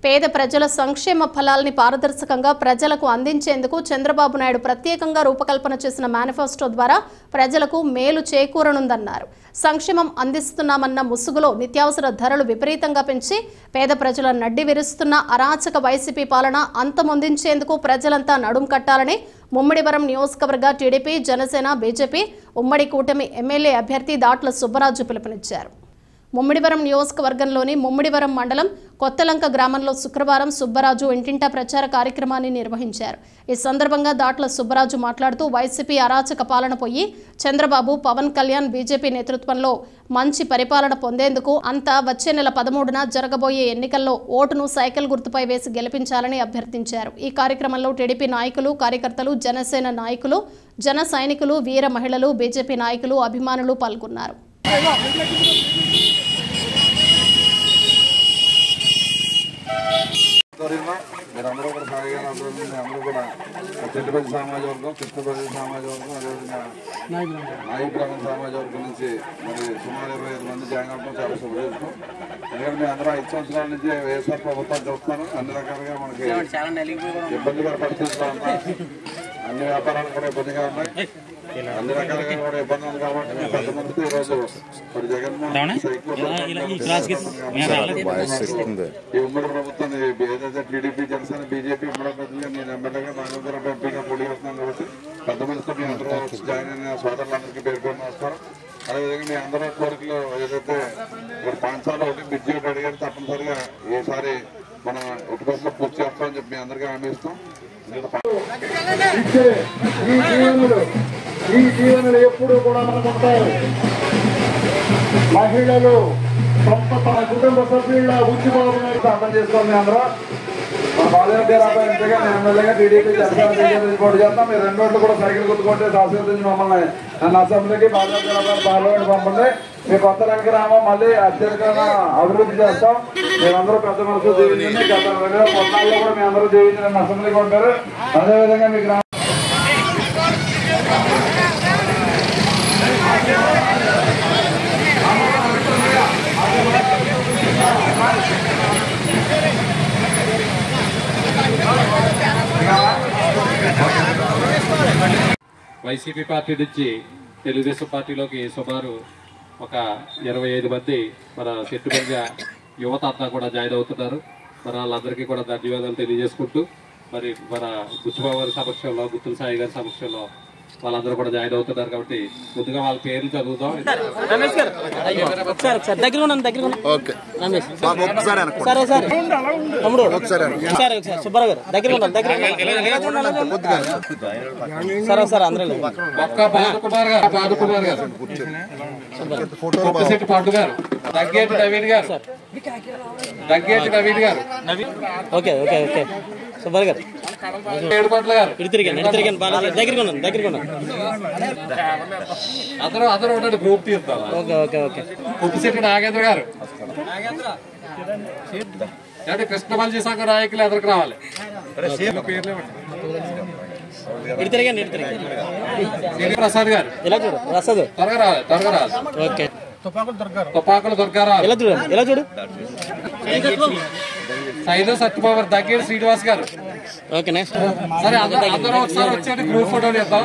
పేద ప్రజల సంక్షేమ ఫలాల్ని పారదర్శకంగా ప్రజలకు అందించేందుకు చంద్రబాబు నాయుడు ప్రత్యేకంగా రూపకల్పన చేసిన మేనిఫెస్టో ద్వారా ప్రజలకు మేలు చేకూరనుందన్నారు. సంక్షేమం అందిస్తున్నామన్న ముసుగులో నిత్యావసర ధరలు విపరీతంగా పెంచి పేద ప్రజల నడ్డి విరుస్తున్న అరాచక వైసీపీ పాలన అంతమొందించేందుకు ప్రజలంతా నడుం కట్టాలని ముమ్మిడివరం నియోజకవర్గ టీడీపీ, జనసేన, బీజేపీ ఉమ్మడి కూటమి ఎమ్మెల్యే అభ్యర్థి దాట్ల సుబ్బరాజు పిలుపునిచ్చారు. ముమ్మిడివరం నియోజకవర్గంలోని ముమ్మిడివరం మండలం కొత్తలంక గ్రామంలో శుక్రవారం సుబ్బరాజు ఇంటింటా ప్రచార కార్యక్రమాన్ని నిర్వహించారు. ఈ సందర్భంగా దాట్ల సుబ్బరాజు మాట్లాడుతూ వైసీపీ అరాచక పాలన పోయి చంద్రబాబు, పవన్ కళ్యాణ్, బీజేపీ నేతృత్వంలో మంచి పరిపాలన పొందేందుకు అంతా వచ్చే నెల 13న జరగబోయే ఎన్నికల్లో ఓటును సైకిల్ గుర్తుపై వేసి గెలిపించాలని అభ్యర్థించారు. ఈ కార్యక్రమంలో టీడీపీ నాయకులు, కార్యకర్తలు, జనసేన నాయకులు, జన సైనికులు, వీర మహిళలు, బీజేపీ నాయకులు, అభిమానులు పాల్గొన్నారు. మీరందరూ కూడా సాయిగా అందరూ కూడా చెట్టుపల్లి సమాజ వర్గం, కృష్ణపల్లి సమాజ వర్గం, అదేవిధంగా నాయకురామ సమాజ వర్గం నుంచి మరి సుమారు 25 మంది జాయిన్ అవడం చాలా శుభ్రదేశం. ఎందుకంటే మేము అందరూ 5 సంవత్సరాల నుంచి వైఎస్ఆర్ ప్రభుత్వాన్ని చూస్తున్నాను. అన్ని రకాలుగా మనకి ఇబ్బందికర పరిస్థితుల్లో ఉన్నాయి. అన్ని వ్యాపారాలు కూడా ఇబ్బందిగా ఉన్నాయి. అన్ని రకాలుగా కూడా ఇబ్బంది ఉంది కాబట్టి మేము పెద్ద మందితో ఈరోజు మరి జగన్మోహన్ ఈ ఉమ్మడి ప్రభుత్వాన్ని ఏదైతే టీడీపీ, జనసేన, బీజేపీ ఉమ్మడి ప్రజలుగా నేను ఎమ్మెల్యేగా నాగేంద్ర ఎంపీగా పోటీ చేస్తున్నాను కాబట్టి పెద్ద మందితో మీ అందరూ జాయిన్ అయిన సోదరులందరికీ పేరు పేరు నమస్కారం. అదేవిధంగా మీ అందరూ కోరికలు ఏదైతే ఇక్కడ పాఠశాల ఒకటి బిడ్జెట్ అడిగారు తప్పనిసరిగా ఈసారి మనం 1% పూర్తి చేస్తామని చెప్పి మీ అందరికీ హామీ ఇస్తాం. ఈ జీవనలు ఎప్పుడు కూడా మనకు ఉంటాయి. మహిళలు తన కుటుంబ సభ్యుల ఉద్యమాలను అర్థం చేసుకోండి. అందరూ మన బాలయ్య ఎంపీగా నేను ఎమ్మెల్యేగా టీడీపీ, జనసేన పోటీ చేస్తాం. మీరు 2 ఓట్లు కూడా సైకిల్ గుర్తుకుంటే ఆశీర్వదించి మమ్మల్ని నన్ను అసెంబ్లీకి బాలయ్య పార్లమెంట్ పంపండి. మీ కొత్త లంకరామ మళ్ళీ అత్యధికంగా అభివృద్ధి చేస్తాం. మీరందరూ పెద్ద మనసు జీవించండి. గత 2014లో కూడా మీ అందరూ జీవించి నన్ను అసెంబ్లీకి ఉంటారు. అదేవిధంగా మీ గ్రామం వైసీపీ పార్టీ నుంచి తెలుగుదేశం పార్టీలోకి సుమారు ఒక 25 మంది మన చెట్టుపల్లి యువత అంతా కూడా జాయిన్ అవుతున్నారు. మరి వాళ్ళందరికీ కూడా ధన్యవాదాలు తెలియజేసుకుంటూ మరి మన బుచ్చిబాబు గారి సమక్షంలో, గుత్తుల సాయి గారి సమక్షంలో వాళ్ళందరూ కూడా జాయిన్ అవుతున్నారు. కాబట్టి ముందుగా వాళ్ళ పేర్లు చదువుతాం. బాదుకుమార్ గారు, కొత్తశెట్టి పండు గారు, దగ్గేటి నవీన్ గారు, సుబ్బర్ గారు, ఏడుకోట్ల గారు, అందరూ ఉండండి. గ్రూప్ తీరుతాం. కొత్తశెట్టి నాగేంద్ర గారు, కృష్ణమల్జీ సంఘ నాయకులు ఎదురుకు రావాలి. ప్రసాద్ గారు త్వరగా రావాలి. తుపాకుల దొరకారావు, సైదో సత్యబాబు, దగ్గర శ్రీనివాస్ గారు. సరే అందరూ ఒకసారి వచ్చి గ్రూప్ ఫోటోలు ఇద్దాం.